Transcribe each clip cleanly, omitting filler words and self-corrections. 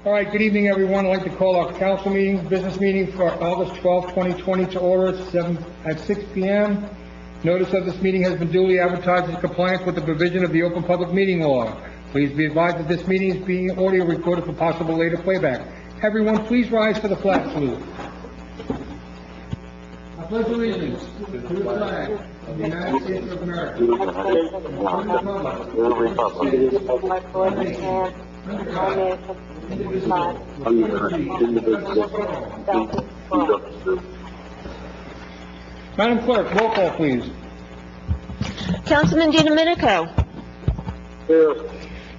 All right, good evening, everyone. I'd like to call our council meeting, business meeting for August 12, 2020 to order at 6 p.m. Notice of this meeting has been duly advertised in compliance with the provision of the Open Public Meeting Law. Please be advised that this meeting is being audio recorded for possible later playback. Everyone, please rise for the flag salute. I pledge allegiance to the flag of the United States of America, and to the republic, Madam Clerk, roll call, please. Councilman DiDomenico. Here.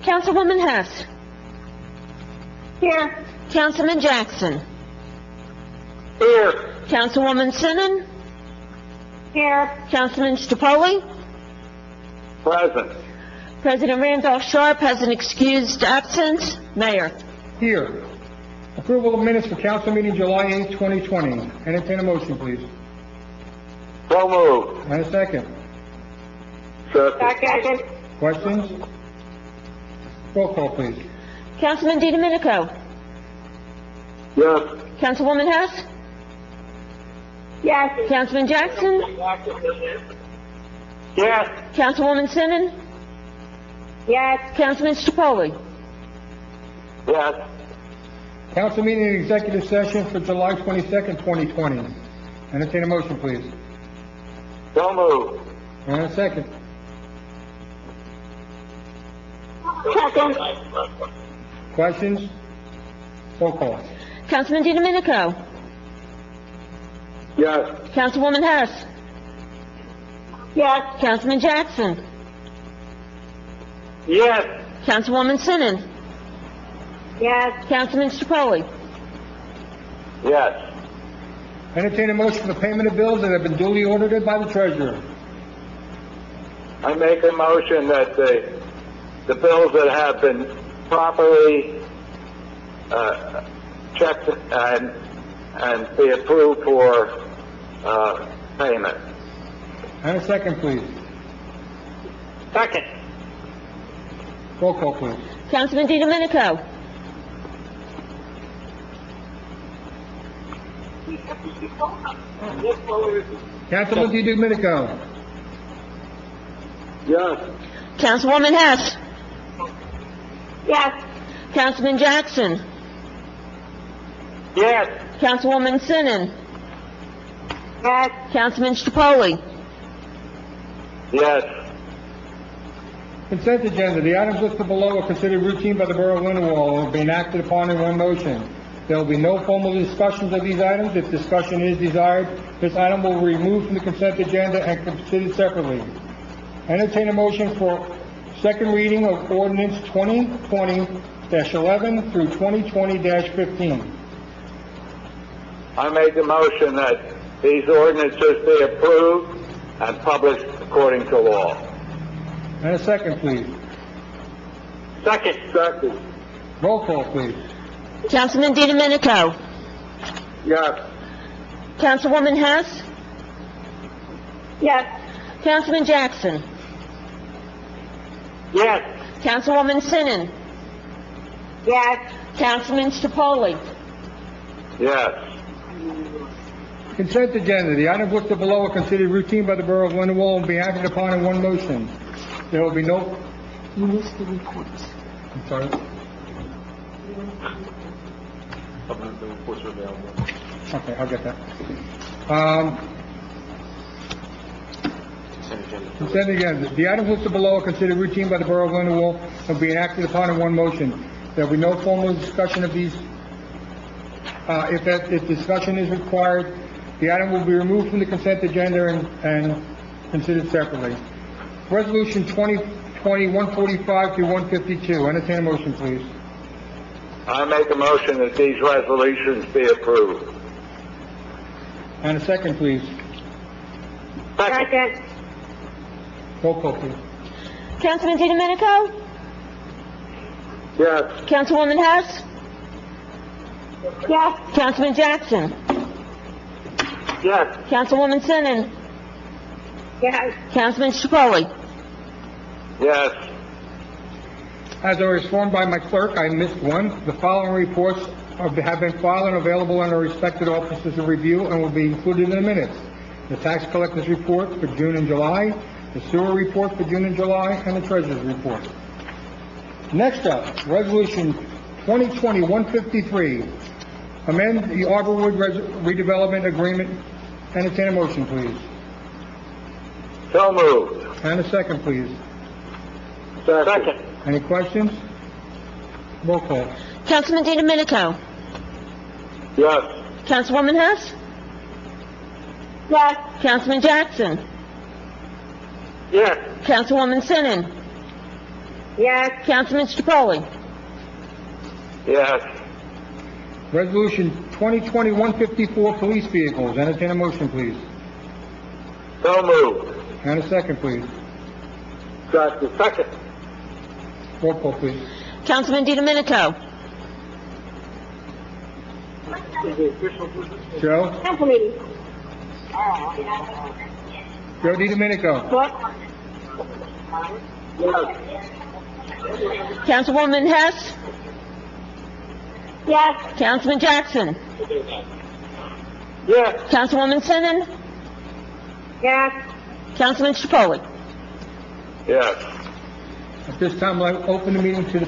Councilwoman Hess. Here. Councilman Jackson. Here. Councilwoman Sinnen. Here. Councilman Stopoli. Present. President Randolph Sharp has an excused absence. Mayor. Here. Approval of minutes for council meeting July 8, 2020. Entertain a motion, please. So moved. And a second. Second. Questions? Roll call, please. Councilman DiDomenico. Yes. Councilwoman Hess. Yes. Councilman Jackson. Yes. Councilwoman Sinnen. Yes. Councilman Stopoli. Yes. Council meeting in executive session for July 22nd, 2020. Entertain a motion, please. So moved. And a second. Second. Questions? Roll call. Councilman DiDomenico. Yes. Councilwoman Hess. Yes. Councilman Jackson. Yes. Councilwoman Sinnen. Yes. Councilman Stopoli. Yes. Entertain a motion for the payment of bills that have been duly ordered by the treasurer. I make a motion that the bills that have been properly checked and be approved for payment. And a second, please. Second. Roll call, please. Councilman DiDomenico. Councilman DiDomenico. Yes. Councilwoman Hess. Yes. Councilman Jackson. Yes. Councilwoman Sinnen. Yes. Councilman Stopoli. Yes. Consent agenda. The items listed below are considered routine by the Borough of Lindenwold and are being acted upon in one motion. There will be no formal discussions of these items. If discussion is desired, this item will be removed from the consent agenda and considered separately. Entertain a motion for second reading of ordinance 2020-11 through 2020-15. I make a motion that these ordinances be approved and published according to law. And a second, please. Second. Second. Roll call, please. Councilman DiDomenico. Yes. Councilwoman Hess. Yes. Councilman Jackson. Yes. Councilwoman Sinnen. Yes. Councilman Stopoli. Yes. Consent agenda. The items listed below are considered routine by the Borough of Lindenwold and be acted upon in one motion. There will be no... You missed the reports. I'm sorry. The reports are available. Okay, I'll get that. Consent agenda. The items listed below are considered routine by the Borough of Lindenwold and be acted upon in one motion. There will be no formal discussion of these. If discussion is required, the item will be removed from the consent agenda and considered separately. Resolution 2020-145 through 152. Entertain a motion, please. I make a motion that these resolutions be approved. And a second, please. Second. Roll call, please. Councilman DiDomenico. Yes. Councilwoman Hess. Yes. Councilman Jackson. Yes. Councilwoman Sinnen. Yes. Councilman Stopoli. Yes. As I was informed by my clerk, I missed one. The following reports have been filed and available in our respective offices to review and will be included in the minutes. The tax collector's report for June and July, the sewer report for June and July, and the treasurer's report. Next up, Resolution 2020-153, amend the Arborwood redevelopment agreement. Entertain a motion, please. So moved. And a second, please. Second. Any questions? Roll call. Councilman DiDomenico. Yes. Councilwoman Hess. Yes. Councilman Jackson. Yes. Councilwoman Sinan. Yes. Councilman Strapoli. Yes. Resolution 2020-154, police vehicles. Entertain a motion, please. So moved. And a second, please. Second. Roll call, please. Councilman DiDomenico. Joe? Council meeting. Joe DiDomenico. What? Yes. Councilwoman Hess. Yes. Councilman Jackson. Yes. Councilwoman Sinan. Yes. Councilman Strapoli. Yes. At this time, I'll open the meeting to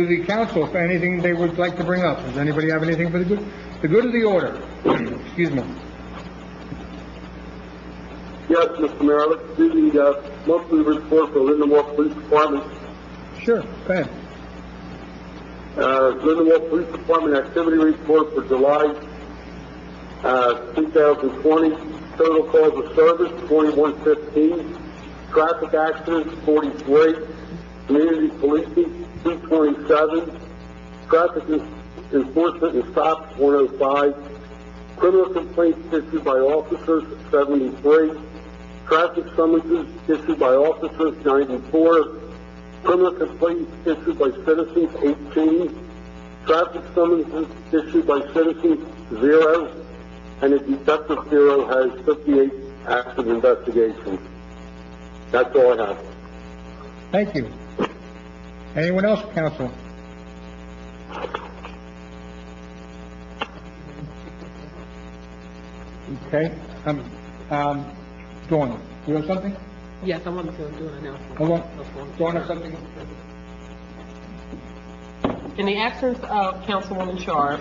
the council for anything they would like to bring up. Does anybody have anything for the good of the order? Excuse me. Yes, Mr. Mayor, I'd like to do the monthly report for Lindenwold Police Department. Sure, go ahead. Lindenwold Police Department activity report for July 2020. Total calls of service, 2115. Traffic accidents, 43. Community policing, 227. Traffic enforcement and stops, 105. Criminal complaints issued by officers, 73. Traffic summonses issued by officers, 94. Criminal complaints issued by citizens, 18. Traffic summonses issued by citizens, 0. And the Detective Bureau has 58 active investigations. That's all I have. Thank you. Anyone else, council? Okay, Dawn, you have something? Yes, I wanted to do an announcement. Hold on. Dawn has something? In the absence of Councilwoman Sharp,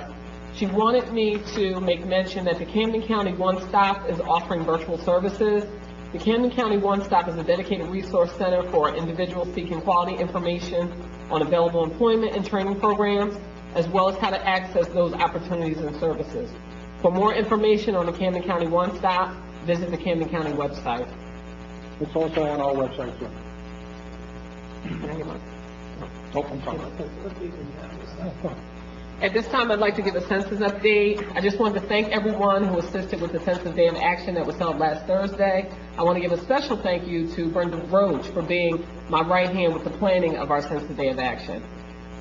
she wanted me to make mention that the Camden County One Stop is offering virtual services. The Camden County One Stop is a dedicated resource center for individuals seeking quality information on available employment and training programs, as well as how to access those opportunities and services. For more information on the Camden County One Stop, visit the Camden County website. It's also on our website, too. Can I get my- Oh, I'm sorry. At this time, I'd like to give a census update. I just wanted to thank everyone who assisted with the Census Day of Action that was held last Thursday. I want to give a special thank you to Brenda Roach for being my right hand with the planning of our Census Day of Action.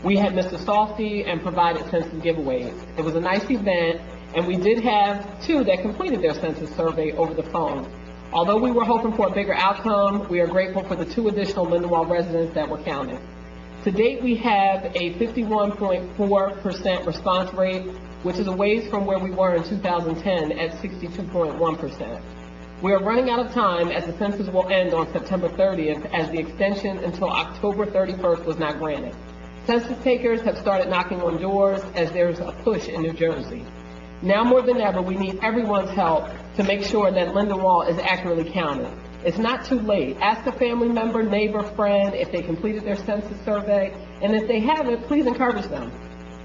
We had Mr. Softy and provided census giveaways. It was a nice event, and we did have 2 that completed their census survey over the phone. Although we were hoping for a bigger outcome, we are grateful for the 2 additional Lindenwold residents that were counted. To date, we have a 51.4% response rate, which is a ways from where we were in 2010 at 62.1%. We are running out of time as the census will end on September 30th, as the extension until October 31st was not granted. Census takers have started knocking on doors as there's a push in New Jersey. Now more than ever, we need everyone's help to make sure that Lindenwold is accurately counted. It's not too late. Ask a family member, neighbor, friend if they completed their census survey, and if they haven't, please encourage them.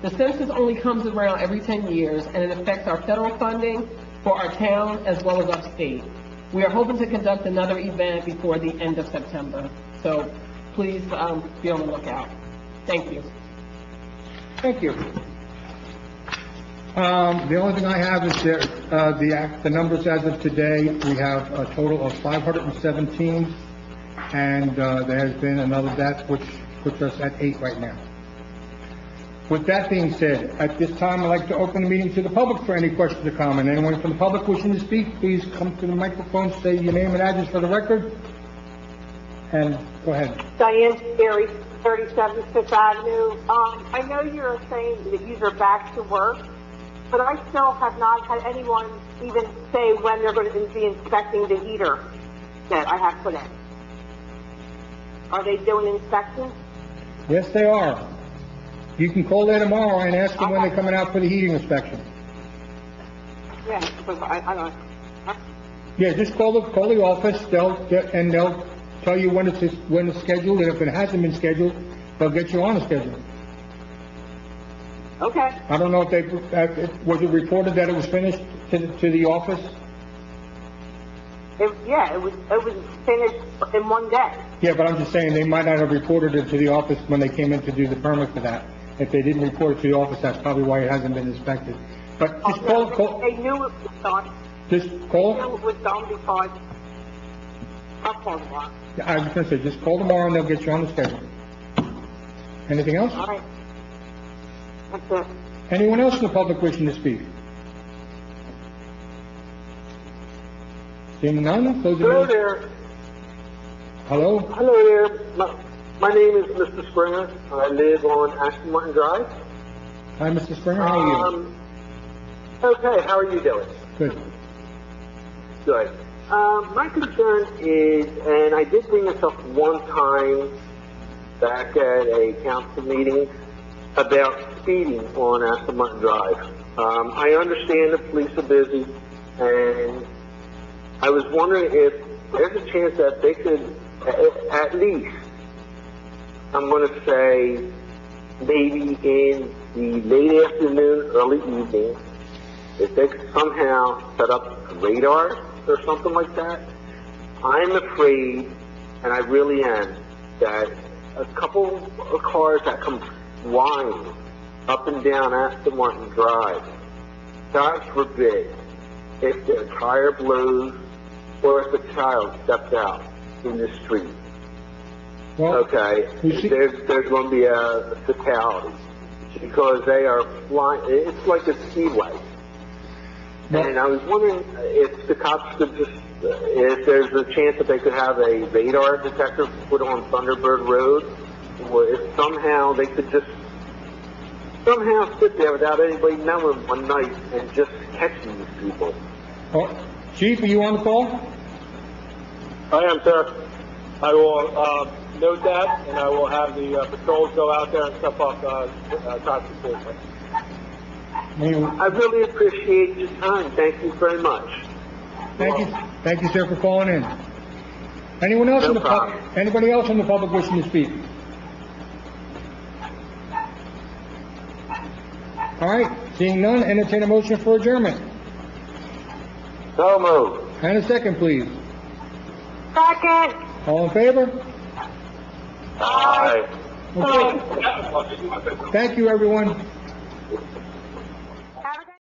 The census only comes around every 10 years, and it affects our federal funding for our town as well as our state. We are hoping to conduct another event before the end of September, so please be on the lookout. Thank you. Thank you. The only thing I have is the numbers as of today. We have a total of 517, and there has been another death, which puts us at 8 right now. With that being said, at this time, I'd like to open the meeting to the public for any questions or comment. Anyone from the public wishing to speak, please come to the microphone, say your name and address for the record. And, go ahead. Diane Sperry, 37 Fifth Avenue. I know you're saying that you are back to work, but I still have not had anyone even say when they're going to be inspecting the heater that I have put in. Are they doing inspections? Yes, they are. You can call there tomorrow and ask them when they're coming out for the heating inspection. Yeah, because I don't. Yeah, just call the office, they'll tell you when it's scheduled, and if it hasn't been scheduled, they'll get you on the schedule. Okay. I don't know if was it reported that it was finished to the office? It was finished in one day. Yeah, but I'm just saying, they might not have reported it to the office when they came in to do the permit for that. If they didn't report it to the office, that's probably why it hasn't been inspected. But just call. They knew it was done. Just They call. knew it was done because I'll call tomorrow. I was gonna say, just call tomorrow and they'll get you on the schedule. Anything else? All right. That's it. Anyone else in the public wishing to speak? Seeing none, close the Hello meeting. there. Hello? Hello there. My name is Mr. Springer. I live on Ashton Martin Drive. Hi, Mr. Springer, how are you? Okay, how are you doing? Good. Good. My concern is, and I did bring this up one time back at a council meeting, about speeding on Ashton Martin Drive. I understand the police are busy, and I was wondering if there's a chance that they could, at least, I'm going to say, maybe in the late afternoon, early evening, if they could somehow set up radar or something like that. I'm afraid, and I really am, that a couple of cars that come flying up and down Aston Martin Drive, God forbid, if their tire blows or if a child steps out in the street. Well, Okay, there's going to be a fatality because they are flying. It's like a speedway. And I was wondering if the cops could just, if there's a chance that they could have a radar detector put on Thunderbird Road, or if somehow they could just somehow sit there without anybody knowing one night and just catch these people. Oh, Chief, are you on the call? I am, sir. I will note that, and I will have the patrols go out there and step up traffic enforcement. I really appreciate your time. Thank you very much. Thank you, sir, for calling in. Anyone else in the public? Anybody else in the public wishing to speak? All right, seeing none, entertain a motion for adjournment. So moved. And a second, please. Second. All in favor? Aye. Okay. Thank you, everyone.